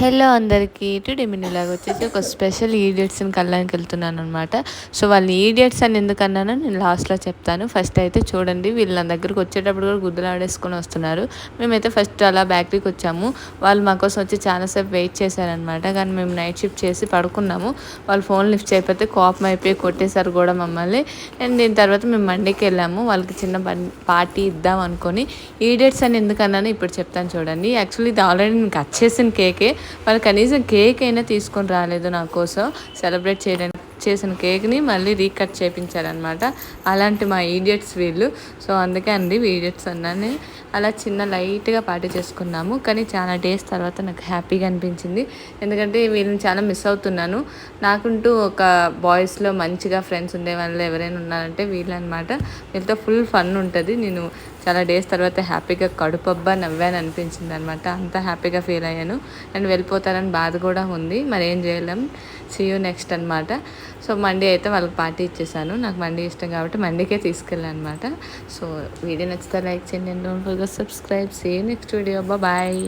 Hello అందరికీ today మినిలాగా వచ్చేసి ఒక స్పెషల్ ఈడియట్స్ని కళ్ళడానికి వెళ్తున్నాను అనమాట. సో వాళ్ళు ఈడియట్స్ అని ఎందుకన్నానో నేను లాస్ట్లో చెప్తాను. ఫస్ట్ అయితే చూడండి, వీళ్ళు నా దగ్గరకు వచ్చేటప్పుడు కూడా గుద్దులు ఆడేసుకొని వస్తున్నారు. మేమైతే ఫస్ట్ అలా బ్యాకరీకి వచ్చాము. వాళ్ళు మా కోసం వచ్చి చాలాసేపు వెయిట్ చేశారనమాట. కానీ మేము నైట్ షిఫ్ట్ చేసి పడుకున్నాము. వాళ్ళు ఫోన్ లిఫ్ట్ చేయకపోతే కోపం అయిపోయి కొట్టేశారు కూడా మమ్మల్ని. అండ్ దీని తర్వాత మేము మండీకి వెళ్ళాము. వాళ్ళకి చిన్న పార్టీ ఇద్దాం అనుకొని. ఈడియట్స్ అని ఎందుకన్నానో ఇప్పుడు చెప్తాను చూడండి. యాక్చువల్లీ ఇది ఆల్రెడీ నేను కట్ చేసిన కేకే. వాళ్ళు కనీసం కేక్ అయినా తీసుకొని రాలేదు నా కోసం సెలబ్రేట్ చేయడానికి. చేసిన కేక్ని మళ్ళీ రీకట్ చేయించారనమాట. అలాంటి మా ఈడియట్స్ వీళ్ళు. సో అందుకే అండి ఈడియట్స్ అన్నాను. అలా చిన్న లైట్గా పార్టీ చేసుకున్నాము. కానీ చాలా డేస్ తర్వాత నాకు హ్యాపీగా అనిపించింది. ఎందుకంటే వీళ్ళని చాలా మిస్ అవుతున్నాను. నాకుంటూ ఒక బాయ్స్లో మంచిగా ఫ్రెండ్స్ ఉండే వాళ్ళు ఎవరైనా ఉన్నారంటే వీళ్ళు అనమాట. వీళ్ళతో ఫుల్ ఫన్ ఉంటుంది. నేను చాలా డేస్ తర్వాత హ్యాపీగా కడుపబ్బా నవ్వాను అనిపించింది అనమాట. అంత హ్యాపీగా ఫీల్ అయ్యాను. అండ్ వెళ్ళిపోతారని బాధ కూడా ఉంది. మరి ఏం చేయలేం. సీ యూ నెక్స్ట్ అనమాట. సో మండే అయితే వాళ్ళకి పార్టీ ఇచ్చేసాను. నాకు మండే ఇష్టం కాబట్టి మండేకే తీసుకెళ్ళాను అనమాట. సో వీడియో నచ్చితే లైక్ చేయండి. Don't forget subscribe. See you next video. Bye.